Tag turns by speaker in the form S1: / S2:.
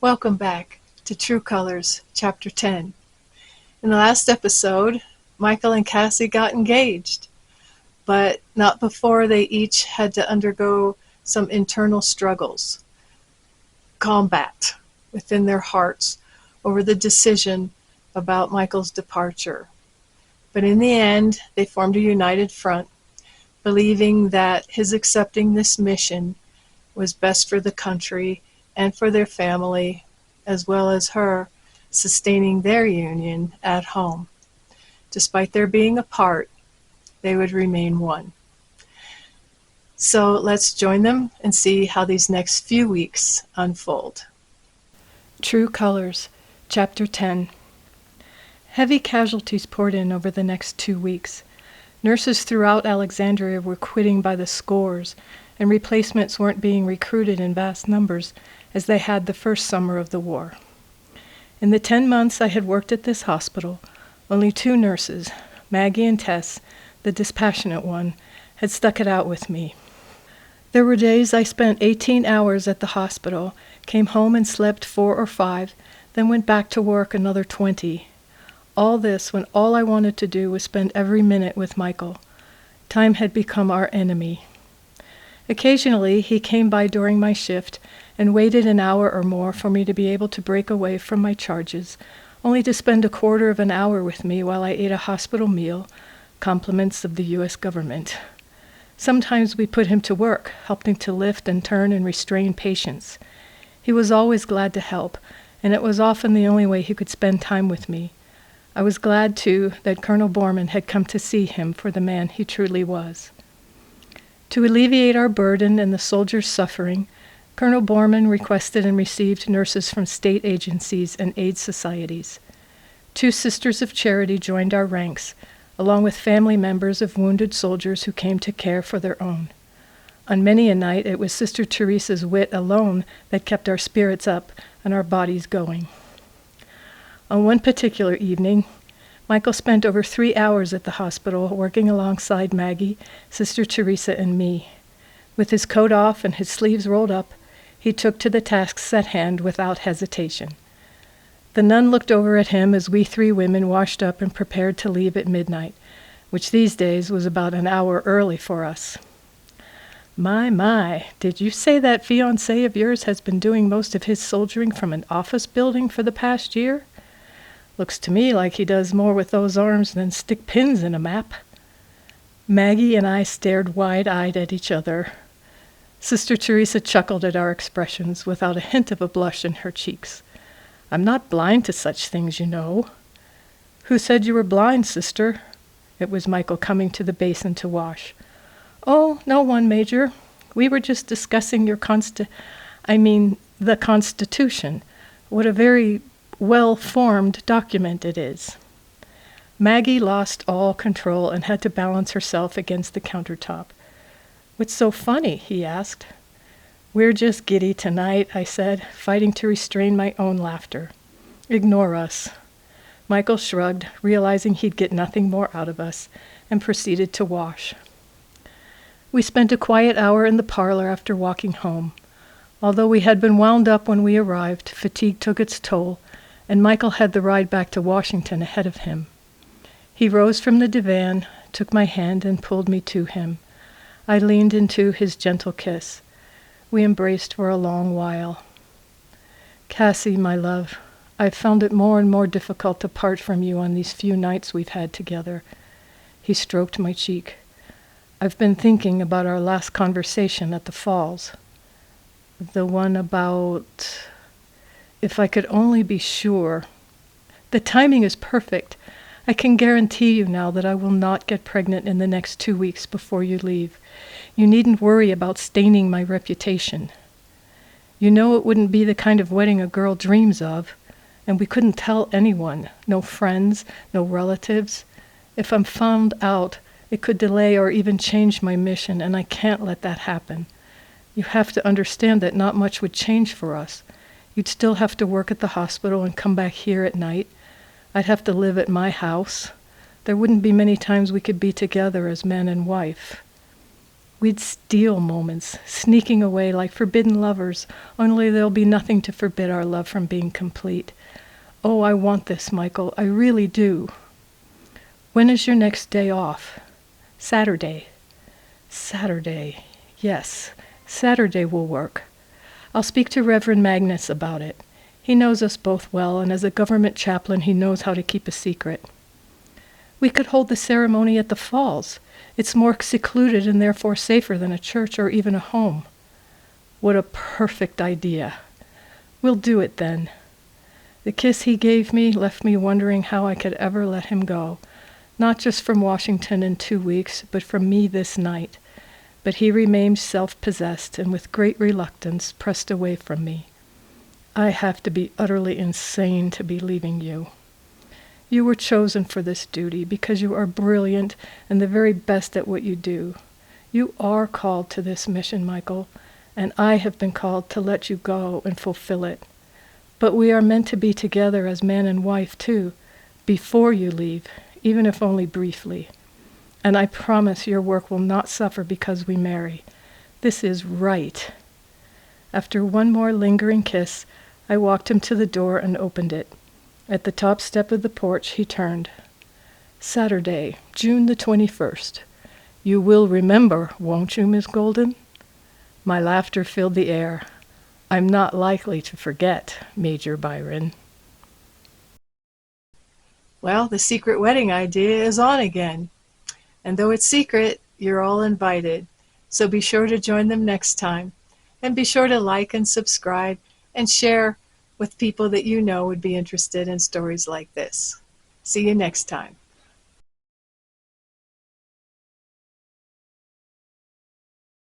S1: Welcome back to True Colors, Chapter 10. In the last episode, Michael and Cassie got engaged, but not before they each had to undergo some internal struggles, combat within their hearts over the decision about Michael's departure. But in the end, they formed a united front, believing that his accepting this mission was best for the country and for their family, as well as her sustaining their union at home. Despite their being apart, they would remain one. So let's join them and see how these next few weeks unfold.
S2: True Colors, Chapter 10. Heavy casualties poured in over the next 2 weeks. Nurses throughout Alexandria were quitting by the scores, and replacements weren't being recruited in vast numbers as they had the first summer of the war. In the 10 months I had worked at this hospital, only 2 nurses, Maggie and Tess, the dispassionate one, had stuck it out with me. There were days I spent 18 hours at the hospital, came home and slept 4 or 5, then went back to work another 20. All this when all I wanted to do was spend every minute with Michael. Time had become our enemy. Occasionally he came by during my shift and waited an hour or more for me to be able to break away from my charges, only to spend a quarter of an hour with me while I ate a hospital meal, compliments of the U.S. government. Sometimes we put him to work, helping to lift and turn and restrain patients. He was always glad to help, and it was often the only way he could spend time with me. I was glad, too, that Colonel Borman had come to see him for the man he truly was. To alleviate our burden and the soldiers' suffering, Colonel Borman requested and received nurses from state agencies and aid societies. 2 Sisters of Charity joined our ranks, along with family members of wounded soldiers who came to care for their own. On many a night, it was Sister Teresa's wit alone that kept our spirits up and our bodies going. On one particular evening, Michael spent over 3 hours at the hospital working alongside Maggie, Sister Teresa, and me. With his coat off and his sleeves rolled up, he took to the tasks at hand without hesitation. The nun looked over at him as we 3 women washed up and prepared to leave at midnight, which these days was about an hour early for us. My, did you say that fiancé of yours has been doing most of his soldiering from an office building for the past year? Looks to me like he does more with those arms than stick pins in a map. Maggie and I stared wide-eyed at each other. Sister Teresa chuckled at our expressions without a hint of a blush in her cheeks. I'm not blind to such things, you know. Who said you were blind, sister? It was Michael coming to the basin to wash. Oh, no one, Major. We were just discussing your the Constitution. What a very well-formed document it is. Maggie lost all control and had to balance herself against the countertop. What's so funny? He asked. We're just giddy tonight, I said, fighting to restrain my own laughter. Ignore us. Michael shrugged, realizing he'd get nothing more out of us, and proceeded to wash. We spent a quiet hour in the parlor after walking home. Although we had been wound up when we arrived, fatigue took its toll, and Michael had the ride back to Washington ahead of him. He rose from the divan, took my hand, and pulled me to him. I leaned into his gentle kiss. We embraced for a long while. Cassie, my love, I've found it more and more difficult to part from you on these few nights we've had together. He stroked my cheek. I've been thinking about our last conversation at the falls. The one about... If I could only be sure. The timing is perfect. I can guarantee you now that I will not get pregnant in the next 2 weeks before you leave. You needn't worry about staining my reputation. You know it wouldn't be the kind of wedding a girl dreams of, and we couldn't tell anyone, no friends, no relatives. If I'm found out, it could delay or even change my mission, and I can't let that happen. You have to understand that not much would change for us. You'd still have to work at the hospital and come back here at night. I'd have to live at my house. There wouldn't be many times we could be together as man and wife. We'd steal moments, sneaking away like forbidden lovers, only there'll be nothing to forbid our love from being complete. Oh, I want this, Michael. I really do. When is your next day off? Saturday. Saturday. Yes, Saturday will work. I'll speak to Reverend Magnus about it. He knows us both well, and as a government chaplain, he knows how to keep a secret. We could hold the ceremony at the falls. It's more secluded and therefore safer than a church or even a home. What a perfect idea. We'll do it then. The kiss he gave me left me wondering how I could ever let him go, not just from Washington in 2 weeks, but from me this night. But he remained self-possessed and with great reluctance pressed away from me. I have to be utterly insane to be leaving you. You were chosen for this duty because you are brilliant and the very best at what you do. You are called to this mission, Michael, and I have been called to let you go and fulfill it. But we are meant to be together as man and wife, too, before you leave, even if only briefly. And I promise your work will not suffer because we marry. This is right. After one more lingering kiss, I walked him to the door and opened it. At the top step of the porch, he turned. Saturday, June the 21st. You will remember, won't you, Miss Golden? My laughter filled the air. I'm not likely to forget, Major Byron.
S1: Well, the secret wedding idea is on again. And though it's secret, you're all invited. So be sure to join them next time. And be sure to like and subscribe and share with people that you know would be interested in stories like this. See you next time.